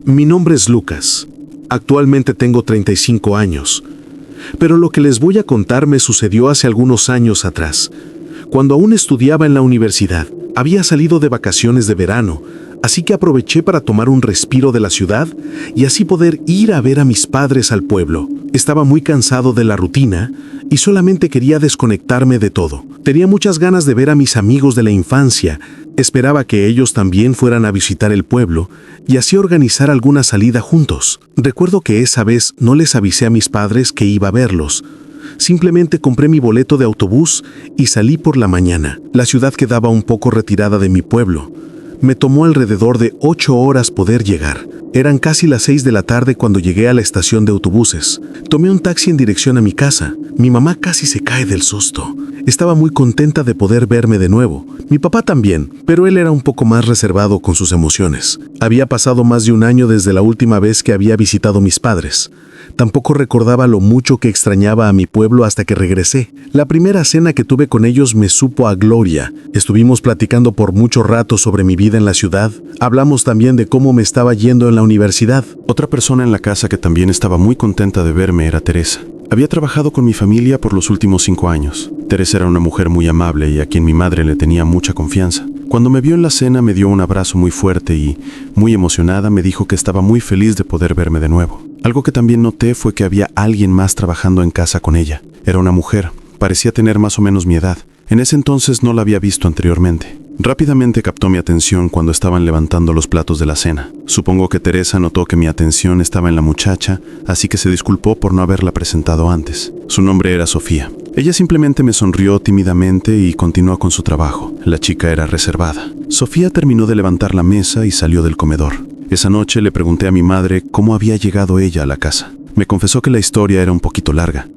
Mi nombre es Lucas. Actualmente tengo 35 años. Pero lo que les voy a contar me sucedió hace algunos años atrás, cuando aún estudiaba en la universidad. Había salido de vacaciones de verano, así que aproveché para tomar un respiro de la ciudad y así poder ir a ver a mis padres al pueblo. Estaba muy cansado de la rutina y solamente quería desconectarme de todo. Tenía muchas ganas de ver a mis amigos de la infancia. Esperaba que ellos también fueran a visitar el pueblo y así organizar alguna salida juntos. Recuerdo que esa vez no les avisé a mis padres que iba a verlos. Simplemente compré mi boleto de autobús y salí por la mañana. La ciudad quedaba un poco retirada de mi pueblo. Me tomó alrededor de 8 horas poder llegar. Eran casi las 6 de la tarde cuando llegué a la estación de autobuses. Tomé un taxi en dirección a mi casa. Mi mamá casi se cae del susto. Estaba muy contenta de poder verme de nuevo. Mi papá también, pero él era un poco más reservado con sus emociones. Había pasado más de un año desde la última vez que había visitado a mis padres. Tampoco recordaba lo mucho que extrañaba a mi pueblo hasta que regresé. La primera cena que tuve con ellos me supo a gloria. Estuvimos platicando por mucho rato sobre mi vida en la ciudad. Hablamos también de cómo me estaba yendo en la universidad. Otra persona en la casa que también estaba muy contenta de verme era Teresa. Había trabajado con mi familia por los últimos 5 años. Teresa era una mujer muy amable y a quien mi madre le tenía mucha confianza. Cuando me vio en la cena me dio un abrazo muy fuerte y, muy emocionada, me dijo que estaba muy feliz de poder verme de nuevo. Algo que también noté fue que había alguien más trabajando en casa con ella. Era una mujer, parecía tener más o menos mi edad. En ese entonces no la había visto anteriormente. Rápidamente captó mi atención cuando estaban levantando los platos de la cena. Supongo que Teresa notó que mi atención estaba en la muchacha, así que se disculpó por no haberla presentado antes. Su nombre era Sofía. Ella simplemente me sonrió tímidamente y continuó con su trabajo. La chica era reservada. Sofía terminó de levantar la mesa y salió del comedor. Esa noche le pregunté a mi madre cómo había llegado ella a la casa. Me confesó que la historia era un poquito larga.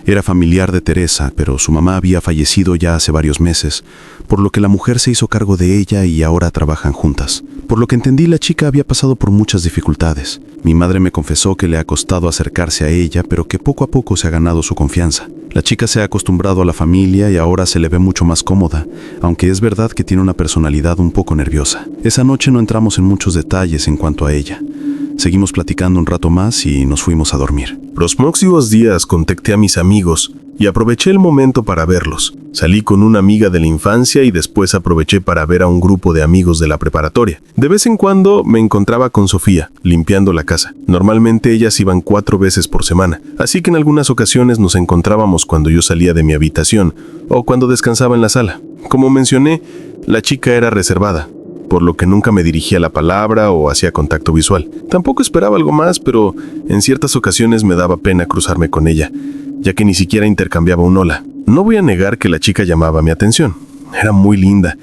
Era familiar de Teresa, pero su mamá había fallecido ya hace varios meses, por lo que la mujer se hizo cargo de ella y ahora trabajan juntas. Por lo que entendí, la chica había pasado por muchas dificultades. Mi madre me confesó que le ha costado acercarse a ella, pero que poco a poco se ha ganado su confianza. La chica se ha acostumbrado a la familia y ahora se le ve mucho más cómoda, aunque es verdad que tiene una personalidad un poco nerviosa. Esa noche no entramos en muchos detalles en cuanto a ella. Seguimos platicando un rato más y nos fuimos a dormir. Los próximos días contacté a mis amigos y aproveché el momento para verlos. Salí con una amiga de la infancia y después aproveché para ver a un grupo de amigos de la preparatoria. De vez en cuando me encontraba con Sofía, limpiando la casa. Normalmente ellas iban 4 veces por semana, así que en algunas ocasiones nos encontrábamos cuando yo salía de mi habitación o cuando descansaba en la sala. Como mencioné, la chica era reservada, por lo que nunca me dirigía la palabra o hacía contacto visual. Tampoco esperaba algo más, pero en ciertas ocasiones me daba pena cruzarme con ella, ya que ni siquiera intercambiaba un hola. No voy a negar que la chica llamaba mi atención. Era muy linda.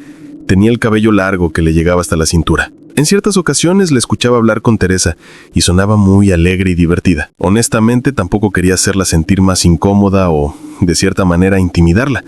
Tenía el cabello largo que le llegaba hasta la cintura. En ciertas ocasiones le escuchaba hablar con Teresa y sonaba muy alegre y divertida. Honestamente, tampoco quería hacerla sentir más incómoda o, de cierta manera, intimidarla.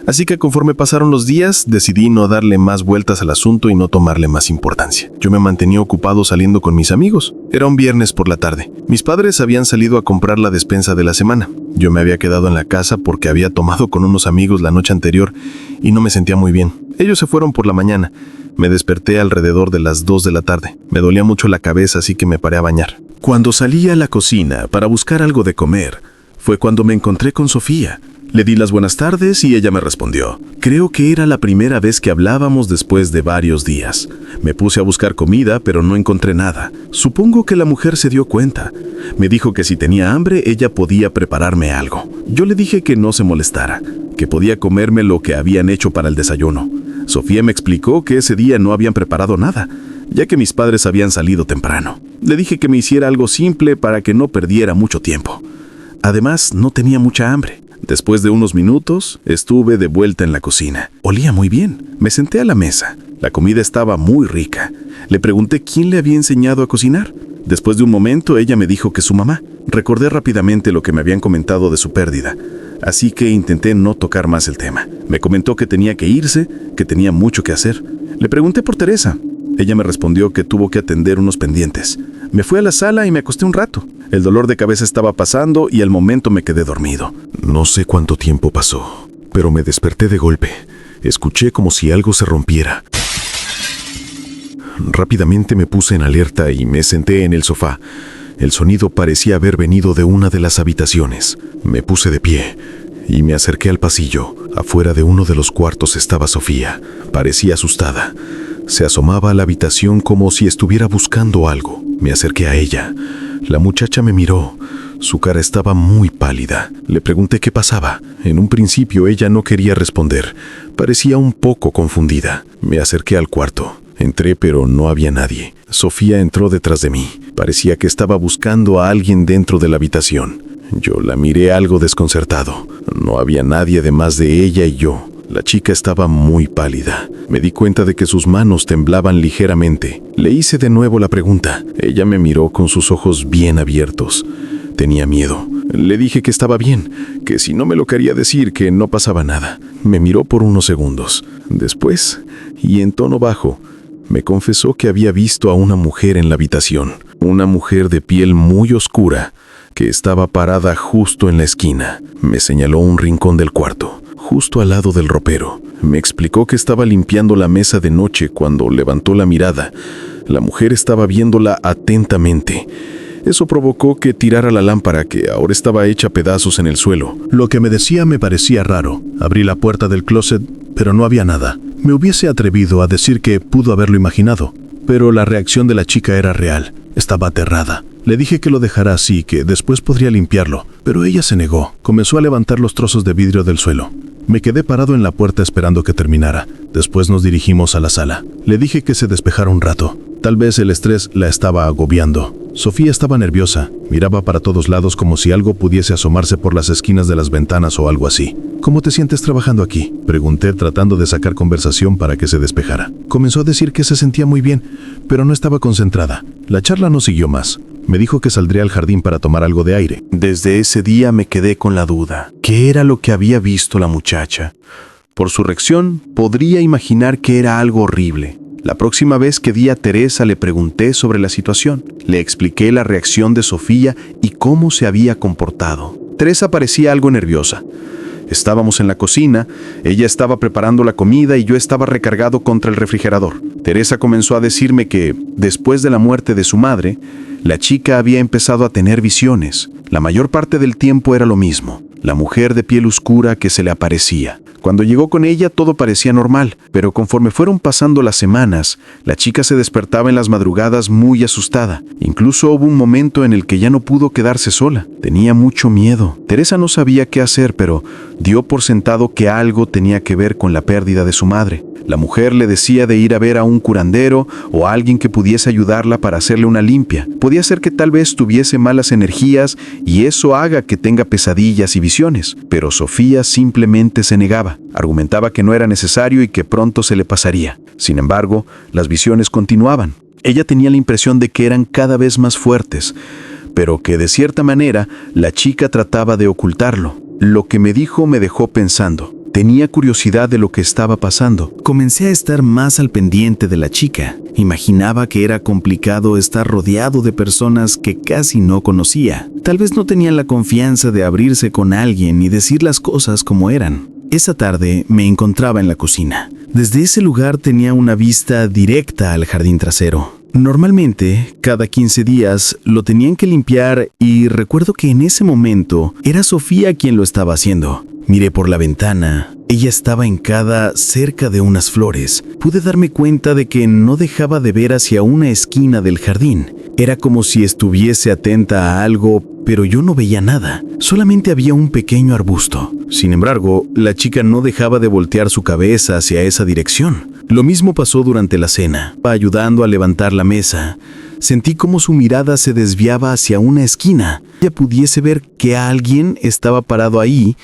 Así que conforme pasaron los días, decidí no darle más vueltas al asunto y no tomarle más importancia. Yo me mantenía ocupado saliendo con mis amigos. Era un viernes por la tarde. Mis padres habían salido a comprar la despensa de la semana. Yo me había quedado en la casa porque había tomado con unos amigos la noche anterior y no me sentía muy bien. Ellos se fueron por la mañana. Me desperté alrededor de las 2 de la tarde. Me dolía mucho la cabeza, así que me paré a bañar. Cuando salí a la cocina para buscar algo de comer, fue cuando me encontré con Sofía. Le di las buenas tardes y ella me respondió. Creo que era la primera vez que hablábamos después de varios días. Me puse a buscar comida, pero no encontré nada. Supongo que la mujer se dio cuenta. Me dijo que si tenía hambre, ella podía prepararme algo. Yo le dije que no se molestara, que podía comerme lo que habían hecho para el desayuno. Sofía me explicó que ese día no habían preparado nada, ya que mis padres habían salido temprano. Le dije que me hiciera algo simple para que no perdiera mucho tiempo. Además, no tenía mucha hambre. Después de unos minutos, estuve de vuelta en la cocina. Olía muy bien. Me senté a la mesa. La comida estaba muy rica. Le pregunté quién le había enseñado a cocinar. Después de un momento, ella me dijo que su mamá. Recordé rápidamente lo que me habían comentado de su pérdida, así que intenté no tocar más el tema. Me comentó que tenía que irse, que tenía mucho que hacer. Le pregunté por Teresa. Ella me respondió que tuvo que atender unos pendientes. Me fui a la sala y me acosté un rato. El dolor de cabeza estaba pasando y al momento me quedé dormido. No sé cuánto tiempo pasó, pero me desperté de golpe. Escuché como si algo se rompiera. Rápidamente me puse en alerta y me senté en el sofá. El sonido parecía haber venido de una de las habitaciones. Me puse de pie y me acerqué al pasillo. Afuera de uno de los cuartos estaba Sofía. Parecía asustada. Se asomaba a la habitación como si estuviera buscando algo. Me acerqué a ella. La muchacha me miró. Su cara estaba muy pálida. Le pregunté qué pasaba. En un principio ella no quería responder. Parecía un poco confundida. Me acerqué al cuarto. Entré, pero no había nadie. Sofía entró detrás de mí. Parecía que estaba buscando a alguien dentro de la habitación. Yo la miré algo desconcertado. No había nadie además de ella y yo. La chica estaba muy pálida. Me di cuenta de que sus manos temblaban ligeramente. Le hice de nuevo la pregunta. Ella me miró con sus ojos bien abiertos. Tenía miedo. Le dije que estaba bien, que si no me lo quería decir, que no pasaba nada. Me miró por unos segundos. Después, y en tono bajo, me confesó que había visto a una mujer en la habitación. Una mujer de piel muy oscura, que estaba parada justo en la esquina. Me señaló un rincón del cuarto, justo al lado del ropero. Me explicó que estaba limpiando la mesa de noche cuando levantó la mirada. La mujer estaba viéndola atentamente. Eso provocó que tirara la lámpara, que ahora estaba hecha pedazos en el suelo. Lo que me decía me parecía raro. Abrí la puerta del closet, pero no había nada. Me hubiese atrevido a decir que pudo haberlo imaginado, pero la reacción de la chica era real. Estaba aterrada. Le dije que lo dejara así, que después podría limpiarlo, pero ella se negó. Comenzó a levantar los trozos de vidrio del suelo. Me quedé parado en la puerta esperando que terminara. Después nos dirigimos a la sala. Le dije que se despejara un rato. Tal vez el estrés la estaba agobiando. Sofía estaba nerviosa. Miraba para todos lados como si algo pudiese asomarse por las esquinas de las ventanas o algo así. ¿Cómo te sientes trabajando aquí?, pregunté, tratando de sacar conversación para que se despejara. Comenzó a decir que se sentía muy bien, pero no estaba concentrada. La charla no siguió más. Me dijo que saldría al jardín para tomar algo de aire. Desde ese día me quedé con la duda. ¿Qué era lo que había visto la muchacha? Por su reacción, podría imaginar que era algo horrible. La próxima vez que vi a Teresa le pregunté sobre la situación. Le expliqué la reacción de Sofía y cómo se había comportado. Teresa parecía algo nerviosa. Estábamos en la cocina, ella estaba preparando la comida y yo estaba recargado contra el refrigerador. Teresa comenzó a decirme que, después de la muerte de su madre, la chica había empezado a tener visiones. La mayor parte del tiempo era lo mismo, la mujer de piel oscura que se le aparecía. Cuando llegó con ella todo parecía normal, pero conforme fueron pasando las semanas, la chica se despertaba en las madrugadas muy asustada. Incluso hubo un momento en el que ya no pudo quedarse sola. Tenía mucho miedo. Teresa no sabía qué hacer, pero dio por sentado que algo tenía que ver con la pérdida de su madre. La mujer le decía de ir a ver a un curandero o a alguien que pudiese ayudarla para hacerle una limpia. Podía ser que tal vez tuviese malas energías y eso haga que tenga pesadillas y visiones. Pero Sofía simplemente se negaba. Argumentaba que no era necesario y que pronto se le pasaría. Sin embargo, las visiones continuaban. Ella tenía la impresión de que eran cada vez más fuertes, pero que de cierta manera la chica trataba de ocultarlo. Lo que me dijo me dejó pensando. Tenía curiosidad de lo que estaba pasando. Comencé a estar más al pendiente de la chica. Imaginaba que era complicado estar rodeado de personas que casi no conocía. Tal vez no tenían la confianza de abrirse con alguien y decir las cosas como eran. Esa tarde me encontraba en la cocina. Desde ese lugar tenía una vista directa al jardín trasero. Normalmente, cada 15 días lo tenían que limpiar y recuerdo que en ese momento era Sofía quien lo estaba haciendo. Miré por la ventana. Ella estaba hincada cerca de unas flores. Pude darme cuenta de que no dejaba de ver hacia una esquina del jardín. Era como si estuviese atenta a algo, pero yo no veía nada. Solamente había un pequeño arbusto. Sin embargo, la chica no dejaba de voltear su cabeza hacia esa dirección. Lo mismo pasó durante la cena. Ayudando a levantar la mesa, sentí como su mirada se desviaba hacia una esquina. Ella pudiese ver que alguien estaba parado ahí,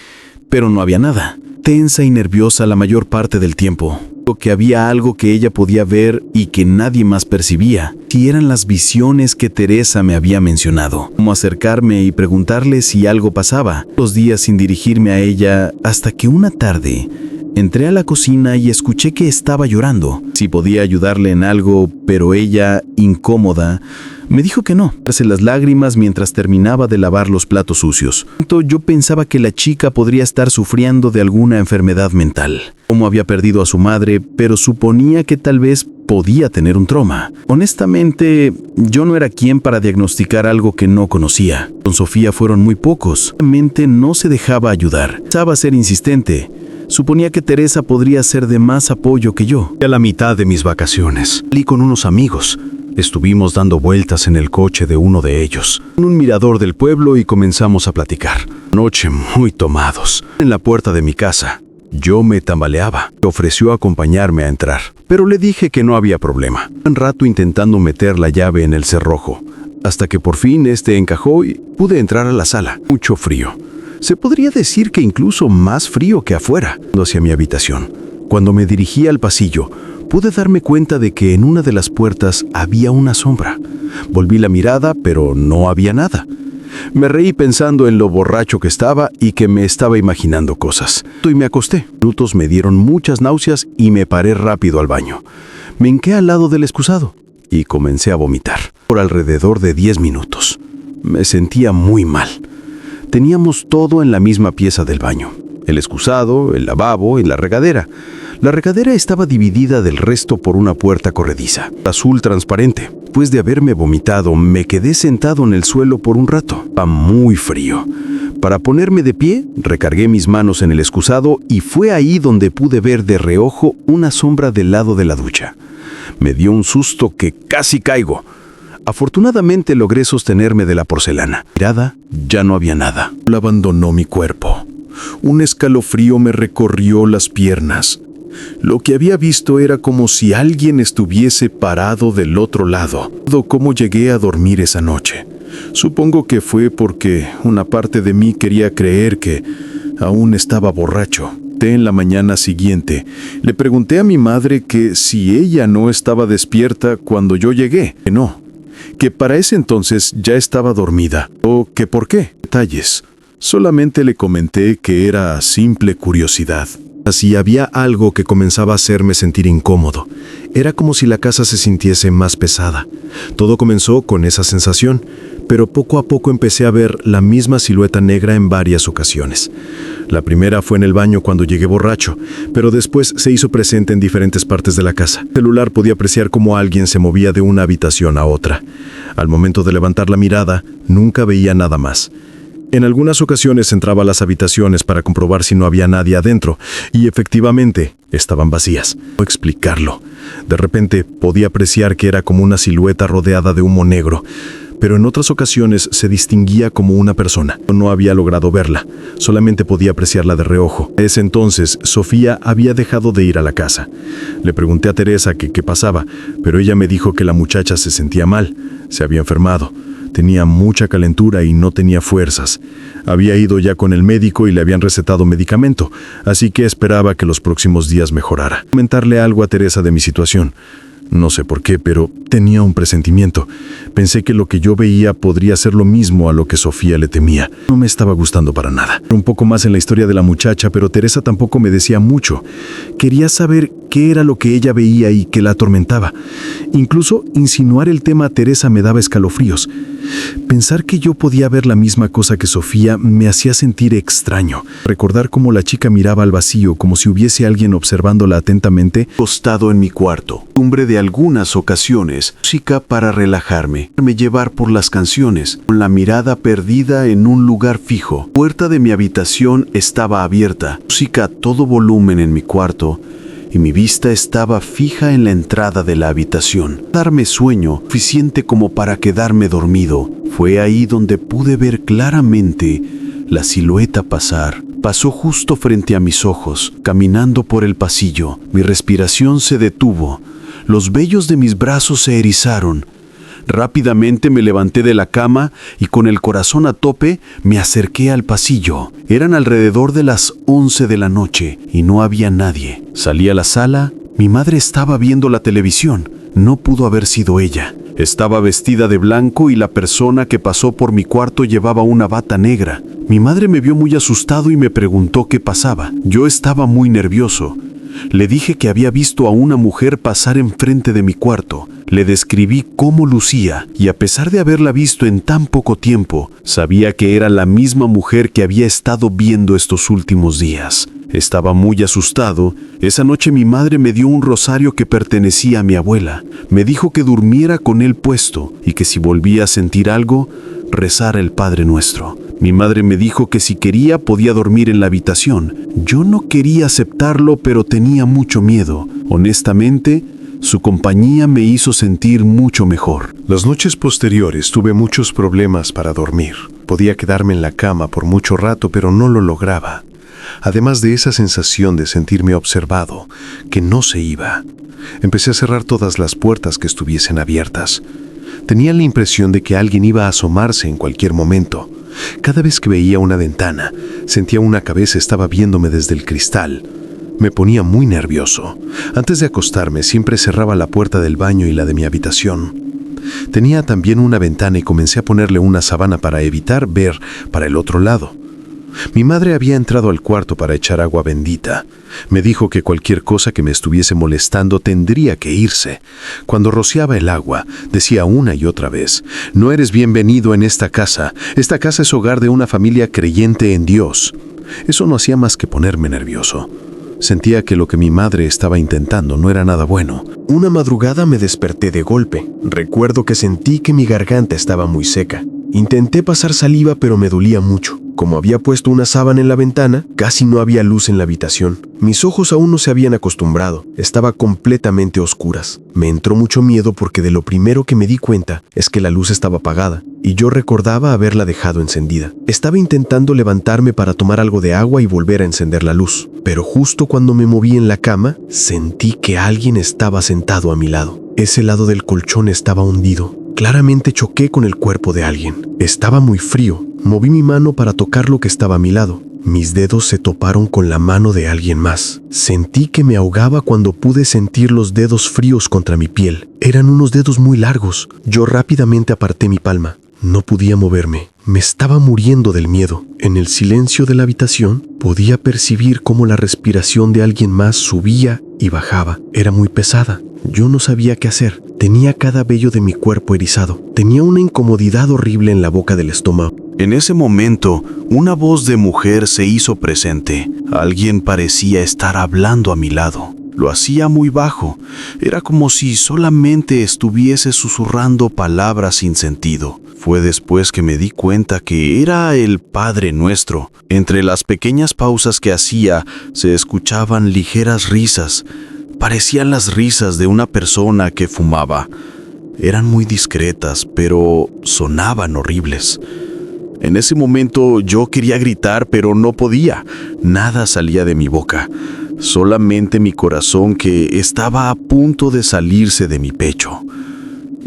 pero no había nada. Tensa y nerviosa la mayor parte del tiempo. Que había algo que ella podía ver y que nadie más percibía. Si eran las visiones que Teresa me había mencionado. Como acercarme y preguntarle si algo pasaba. Los días sin dirigirme a ella, hasta que una tarde entré a la cocina y escuché que estaba llorando. Si podía ayudarle en algo, pero ella, incómoda, me dijo que no. Hace las lágrimas mientras terminaba de lavar los platos sucios. Yo pensaba que la chica podría estar sufriendo de alguna enfermedad mental. Como había perdido a su madre, pero suponía que tal vez podía tener un trauma. Honestamente, yo no era quien para diagnosticar algo que no conocía. Con Sofía fueron muy pocos. Realmente no se dejaba ayudar. Pensaba ser insistente. Suponía que Teresa podría ser de más apoyo que yo. A la mitad de mis vacaciones, salí con unos amigos. Estuvimos dando vueltas en el coche de uno de ellos, en un mirador del pueblo, y comenzamos a platicar. Noche muy tomados. En la puerta de mi casa, yo me tambaleaba. Me ofreció acompañarme a entrar, pero le dije que no había problema. Un rato intentando meter la llave en el cerrojo, hasta que por fin este encajó y pude entrar a la sala. Mucho frío. Se podría decir que incluso más frío que afuera. Hacia mi habitación. Cuando me dirigía al pasillo, pude darme cuenta de que en una de las puertas había una sombra. Volví la mirada, pero no había nada. Me reí pensando en lo borracho que estaba y que me estaba imaginando cosas. Y me acosté. Minutos me dieron muchas náuseas y me paré rápido al baño. Me hinqué al lado del excusado y comencé a vomitar. Por alrededor de 10 minutos. Me sentía muy mal. Teníamos todo en la misma pieza del baño. El excusado, el lavabo y la regadera. La regadera estaba dividida del resto por una puerta corrediza, azul transparente. Después de haberme vomitado, me quedé sentado en el suelo por un rato. Estaba muy frío. Para ponerme de pie, recargué mis manos en el excusado y fue ahí donde pude ver de reojo una sombra del lado de la ducha. Me dio un susto que casi caigo. Afortunadamente logré sostenerme de la porcelana. Mirada, ya no había nada. Abandonó mi cuerpo. Un escalofrío me recorrió las piernas. Lo que había visto era como si alguien estuviese parado del otro lado. ¿Cómo llegué a dormir esa noche? Supongo que fue porque una parte de mí quería creer que aún estaba borracho. En la mañana siguiente, le pregunté a mi madre que si ella no estaba despierta cuando yo llegué. Que no, que para ese entonces ya estaba dormida. O que por qué. Detalles. Solamente le comenté que era simple curiosidad. Así había algo que comenzaba a hacerme sentir incómodo. Era como si la casa se sintiese más pesada. Todo comenzó con esa sensación, pero poco a poco empecé a ver la misma silueta negra en varias ocasiones. La primera fue en el baño cuando llegué borracho, pero después se hizo presente en diferentes partes de la casa. El celular podía apreciar cómo alguien se movía de una habitación a otra. Al momento de levantar la mirada, nunca veía nada más. En algunas ocasiones entraba a las habitaciones para comprobar si no había nadie adentro, y efectivamente estaban vacías. No explicarlo. De repente podía apreciar que era como una silueta rodeada de humo negro, pero en otras ocasiones se distinguía como una persona. No había logrado verla, solamente podía apreciarla de reojo. A ese entonces, Sofía había dejado de ir a la casa. Le pregunté a Teresa qué pasaba, pero ella me dijo que la muchacha se sentía mal, se había enfermado. Tenía mucha calentura y no tenía fuerzas. Había ido ya con el médico y le habían recetado medicamento, así que esperaba que los próximos días mejorara. Comentarle algo a Teresa de mi situación. No sé por qué, pero tenía un presentimiento. Pensé que lo que yo veía podría ser lo mismo a lo que Sofía le temía. No me estaba gustando para nada. Un poco más en la historia de la muchacha, pero Teresa tampoco me decía mucho. Quería saber qué era lo que ella veía y que la atormentaba. Incluso insinuar el tema a Teresa me daba escalofríos. Pensar que yo podía ver la misma cosa que Sofía me hacía sentir extraño. Recordar cómo la chica miraba al vacío como si hubiese alguien observándola atentamente. Acostado en mi cuarto, costumbre de algunas ocasiones, música para relajarme, me llevar por las canciones, con la mirada perdida en un lugar fijo. La puerta de mi habitación estaba abierta, música a todo volumen en mi cuarto, y mi vista estaba fija en la entrada de la habitación. Darme sueño suficiente como para quedarme dormido. Fue ahí donde pude ver claramente la silueta pasar. Pasó justo frente a mis ojos, caminando por el pasillo. Mi respiración se detuvo. Los vellos de mis brazos se erizaron. Rápidamente me levanté de la cama y con el corazón a tope me acerqué al pasillo. Eran alrededor de las 11 de la noche y no había nadie. Salí a la sala. Mi madre estaba viendo la televisión. No pudo haber sido ella. Estaba vestida de blanco y la persona que pasó por mi cuarto llevaba una bata negra. Mi madre me vio muy asustado y me preguntó qué pasaba. Yo estaba muy nervioso. Le dije que había visto a una mujer pasar enfrente de mi cuarto. Le describí cómo lucía y a pesar de haberla visto en tan poco tiempo, sabía que era la misma mujer que había estado viendo estos últimos días. Estaba muy asustado. Esa noche mi madre me dio un rosario que pertenecía a mi abuela. Me dijo que durmiera con él puesto y que si volvía a sentir algo, rezara el Padre Nuestro. Mi madre me dijo que si quería podía dormir en la habitación. Yo no quería aceptarlo, pero tenía mucho miedo. Honestamente, su compañía me hizo sentir mucho mejor. Las noches posteriores tuve muchos problemas para dormir. Podía quedarme en la cama por mucho rato, pero no lo lograba. Además de esa sensación de sentirme observado, que no se iba. Empecé a cerrar todas las puertas que estuviesen abiertas. Tenía la impresión de que alguien iba a asomarse en cualquier momento. Cada vez que veía una ventana, sentía una cabeza estaba viéndome desde el cristal. Me ponía muy nervioso. Antes de acostarme, siempre cerraba la puerta del baño y la de mi habitación. Tenía también una ventana y comencé a ponerle una sábana para evitar ver para el otro lado. Mi madre había entrado al cuarto para echar agua bendita. Me dijo que cualquier cosa que me estuviese molestando tendría que irse. Cuando rociaba el agua, decía una y otra vez: «No eres bienvenido en esta casa. Esta casa es hogar de una familia creyente en Dios». Eso no hacía más que ponerme nervioso. Sentía que lo que mi madre estaba intentando no era nada bueno. Una madrugada me desperté de golpe. Recuerdo que sentí que mi garganta estaba muy seca. Intenté pasar saliva, pero me dolía mucho. Como había puesto una sábana en la ventana, casi no había luz en la habitación. Mis ojos aún no se habían acostumbrado. Estaban completamente oscuras. Me entró mucho miedo porque de lo primero que me di cuenta es que la luz estaba apagada y yo recordaba haberla dejado encendida. Estaba intentando levantarme para tomar algo de agua y volver a encender la luz, pero justo cuando me moví en la cama, sentí que alguien estaba sentado a mi lado. Ese lado del colchón estaba hundido. Claramente choqué con el cuerpo de alguien. Estaba muy frío. Moví mi mano para tocar lo que estaba a mi lado. Mis dedos se toparon con la mano de alguien más. Sentí que me ahogaba cuando pude sentir los dedos fríos contra mi piel. Eran unos dedos muy largos. Yo rápidamente aparté mi palma. No podía moverme. Me estaba muriendo del miedo. En el silencio de la habitación, podía percibir cómo la respiración de alguien más subía y bajaba. Era muy pesada. Yo no sabía qué hacer. Tenía cada vello de mi cuerpo erizado. Tenía una incomodidad horrible en la boca del estómago. En ese momento, una voz de mujer se hizo presente. Alguien parecía estar hablando a mi lado. Lo hacía muy bajo. Era como si solamente estuviese susurrando palabras sin sentido. Fue después que me di cuenta que era el Padre Nuestro. Entre las pequeñas pausas que hacía, se escuchaban ligeras risas. Parecían las risas de una persona que fumaba. Eran muy discretas, pero sonaban horribles. En ese momento yo quería gritar, pero no podía. Nada salía de mi boca. Solamente mi corazón que estaba a punto de salirse de mi pecho.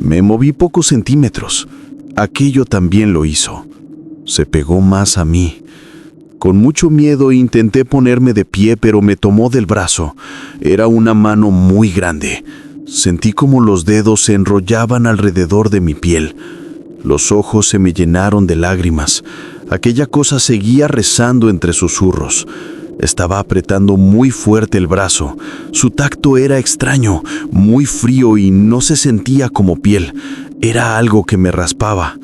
Me moví pocos centímetros. Aquello también lo hizo. Se pegó más a mí. Con mucho miedo intenté ponerme de pie, pero me tomó del brazo. Era una mano muy grande. Sentí como los dedos se enrollaban alrededor de mi piel. Los ojos se me llenaron de lágrimas. Aquella cosa seguía rezando entre susurros. Estaba apretando muy fuerte el brazo. Su tacto era extraño, muy frío y no se sentía como piel. Era algo que me raspaba.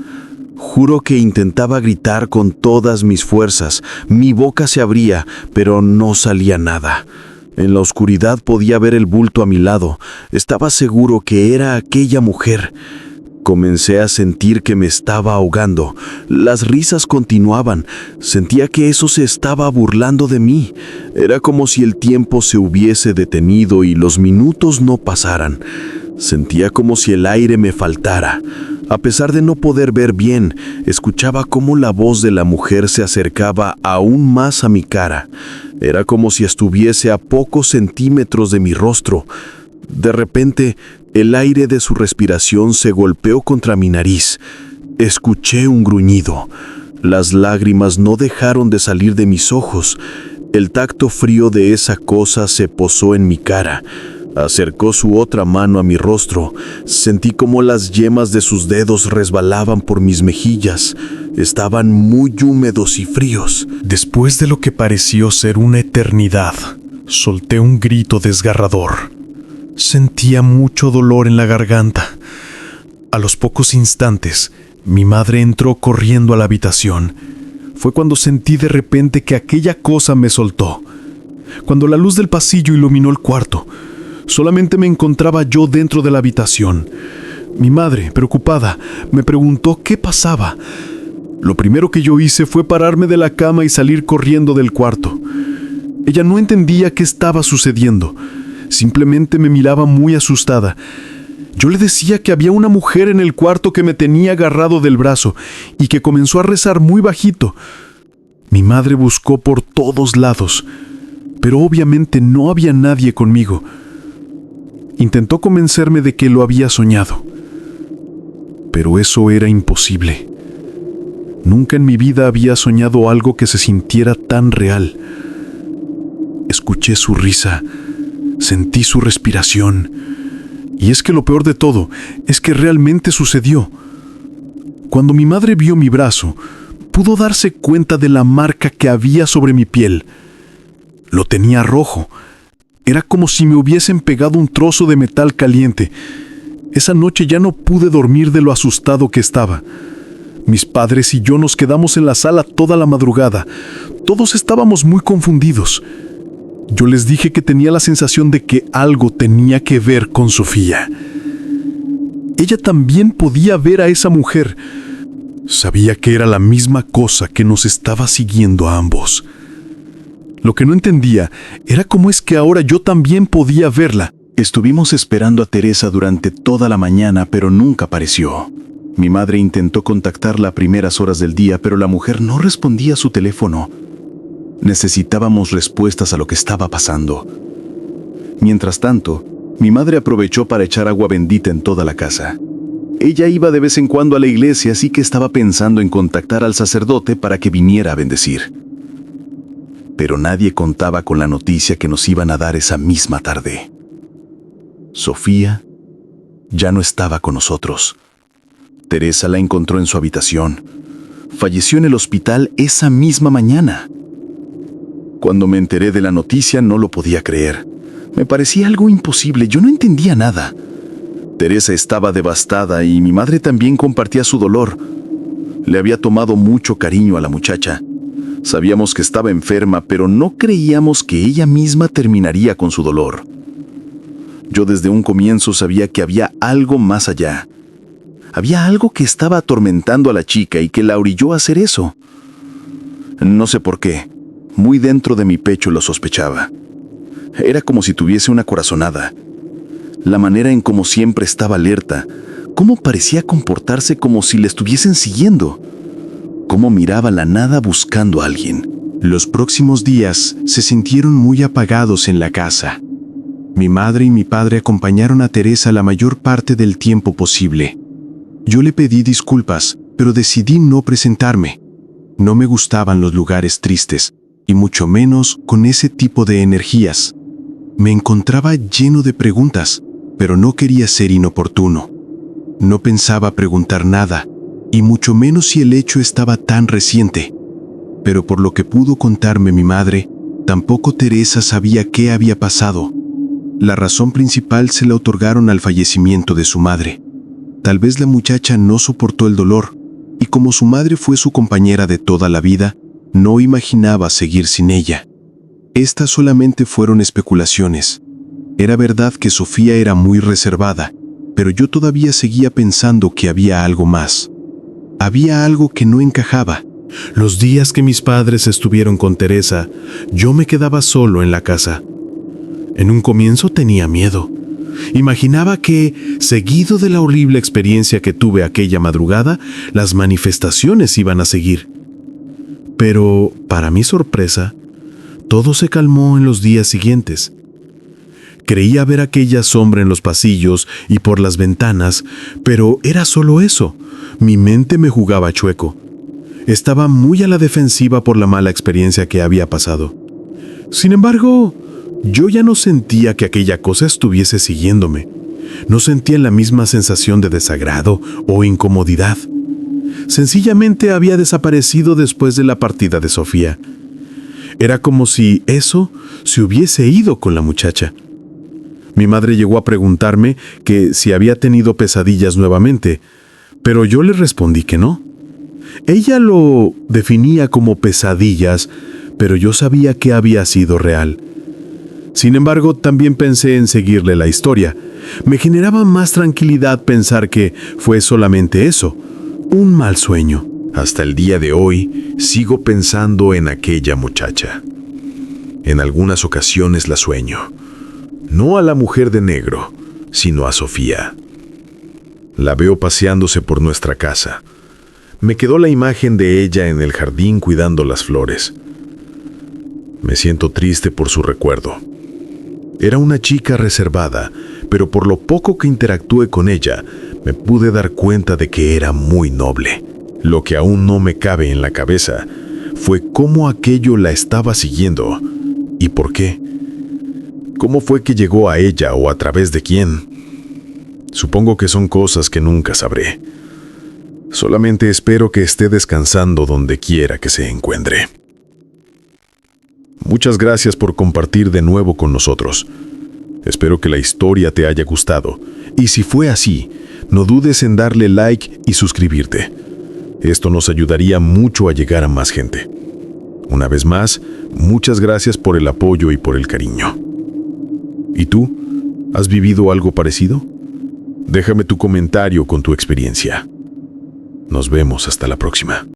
Juro que intentaba gritar con todas mis fuerzas. Mi boca se abría, pero no salía nada. En la oscuridad podía ver el bulto a mi lado. Estaba seguro que era aquella mujer. Comencé a sentir que me estaba ahogando. Las risas continuaban. Sentía que eso se estaba burlando de mí. Era como si el tiempo se hubiese detenido y los minutos no pasaran. Sentía como si el aire me faltara. A pesar de no poder ver bien, escuchaba cómo la voz de la mujer se acercaba aún más a mi cara. Era como si estuviese a pocos centímetros de mi rostro. De repente, el aire de su respiración se golpeó contra mi nariz. Escuché un gruñido. Las lágrimas no dejaron de salir de mis ojos. El tacto frío de esa cosa se posó en mi cara. Acercó su otra mano a mi rostro. Sentí como las yemas de sus dedos resbalaban por mis mejillas. Estaban muy húmedos y fríos. Después de lo que pareció ser una eternidad, Solté un grito desgarrador. Sentía mucho dolor en la garganta. A los pocos instantes, mi madre entró corriendo a la habitación. Fue cuando sentí de repente que aquella cosa me soltó. Cuando la luz del pasillo iluminó el cuarto, solamente me encontraba yo dentro de la habitación. Mi madre, preocupada, me preguntó qué pasaba. Lo primero que yo hice fue pararme de la cama y salir corriendo del cuarto. Ella no entendía qué estaba sucediendo. Simplemente me miraba muy asustada. Yo le decía que había una mujer en el cuarto que me tenía agarrado del brazo y que comenzó a rezar muy bajito. Mi madre buscó por todos lados, pero obviamente no había nadie conmigo. Intentó convencerme de que lo había soñado, pero eso era imposible. Nunca en mi vida había soñado algo que se sintiera tan real. Escuché su risa, sentí su respiración, y es que lo peor de todo es que realmente sucedió. Cuando mi madre vio mi brazo, pudo darse cuenta de la marca que había sobre mi piel. Lo tenía rojo. Era como si me hubiesen pegado un trozo de metal caliente. Esa noche ya no pude dormir de lo asustado que estaba. Mis padres y yo nos quedamos en la sala toda la madrugada. Todos estábamos muy confundidos. Yo les dije que tenía la sensación de que algo tenía que ver con Sofía. Ella también podía ver a esa mujer. Sabía que era la misma cosa que nos estaba siguiendo a ambos. Lo que no entendía era cómo es que ahora yo también podía verla. Estuvimos esperando a Teresa durante toda la mañana, pero nunca apareció. Mi madre intentó contactarla a primeras horas del día, pero la mujer no respondía a su teléfono. Necesitábamos respuestas a lo que estaba pasando. Mientras tanto, mi madre aprovechó para echar agua bendita en toda la casa. Ella iba de vez en cuando a la iglesia, así que estaba pensando en contactar al sacerdote para que viniera a bendecir. Pero nadie contaba con la noticia que nos iban a dar esa misma tarde. Sofía ya no estaba con nosotros. Teresa la encontró en su habitación. Falleció en el hospital esa misma mañana. Cuando me enteré de la noticia no lo podía creer. Me parecía algo imposible, yo no entendía nada. Teresa estaba devastada y mi madre también compartía su dolor. Le había tomado mucho cariño a la muchacha. Sabíamos que estaba enferma, pero no creíamos que ella misma terminaría con su dolor. Yo desde un comienzo sabía que había algo más allá. Había algo que estaba atormentando a la chica y que la orilló a hacer eso. No sé por qué. Muy dentro de mi pecho lo sospechaba. Era como si tuviese una corazonada. La manera en cómo siempre estaba alerta, cómo parecía comportarse como si le estuviesen siguiendo, cómo miraba la nada buscando a alguien. Los próximos días se sintieron muy apagados en la casa. Mi madre y mi padre acompañaron a Teresa la mayor parte del tiempo posible. Yo le pedí disculpas, pero decidí no presentarme. No me gustaban los lugares tristes, y mucho menos con ese tipo de energías. Me encontraba lleno de preguntas, pero no quería ser inoportuno. No pensaba preguntar nada, y mucho menos si el hecho estaba tan reciente. Pero por lo que pudo contarme mi madre, tampoco Teresa sabía qué había pasado. La razón principal se la otorgaron al fallecimiento de su madre. Tal vez la muchacha no soportó el dolor, y como su madre fue su compañera de toda la vida, no imaginaba seguir sin ella. Estas solamente fueron especulaciones. Era verdad que Sofía era muy reservada, pero yo todavía seguía pensando que había algo más. Había algo que no encajaba. Los días que mis padres estuvieron con Teresa, yo me quedaba solo en la casa. En un comienzo tenía miedo. Imaginaba que, seguido de la horrible experiencia que tuve aquella madrugada, las manifestaciones iban a seguir. Pero, para mi sorpresa, todo se calmó en los días siguientes. Creía ver aquella sombra en los pasillos y por las ventanas, pero era solo eso. Mi mente me jugaba chueco. Estaba muy a la defensiva por la mala experiencia que había pasado. Sin embargo, yo ya no sentía que aquella cosa estuviese siguiéndome. No sentía la misma sensación de desagrado o incomodidad. Sencillamente había desaparecido después de la partida de Sofía. Era como si eso se hubiese ido con la muchacha. Mi madre llegó a preguntarme que si había tenido pesadillas nuevamente, pero yo le respondí que no. Ella lo definía como pesadillas, pero yo sabía que había sido real. Sin embargo, también pensé en seguirle la historia. Me generaba más tranquilidad pensar que fue solamente eso, un mal sueño. Hasta el día de hoy sigo pensando en aquella muchacha. En algunas ocasiones la sueño. No a la mujer de negro, sino a Sofía. La veo paseándose por nuestra casa. Me quedó la imagen de ella en el jardín cuidando las flores. Me siento triste por su recuerdo. Era una chica reservada, pero por lo poco que interactué con ella, me pude dar cuenta de que era muy noble. Lo que aún no me cabe en la cabeza fue cómo aquello la estaba siguiendo y por qué. ¿Cómo fue que llegó a ella o a través de quién? Supongo que son cosas que nunca sabré. Solamente espero que esté descansando donde quiera que se encuentre. Muchas gracias por compartir de nuevo con nosotros. Espero que la historia te haya gustado. Y si fue así, no dudes en darle like y suscribirte. Esto nos ayudaría mucho a llegar a más gente. Una vez más, muchas gracias por el apoyo y por el cariño. ¿Y tú? ¿Has vivido algo parecido? Déjame tu comentario con tu experiencia. Nos vemos hasta la próxima.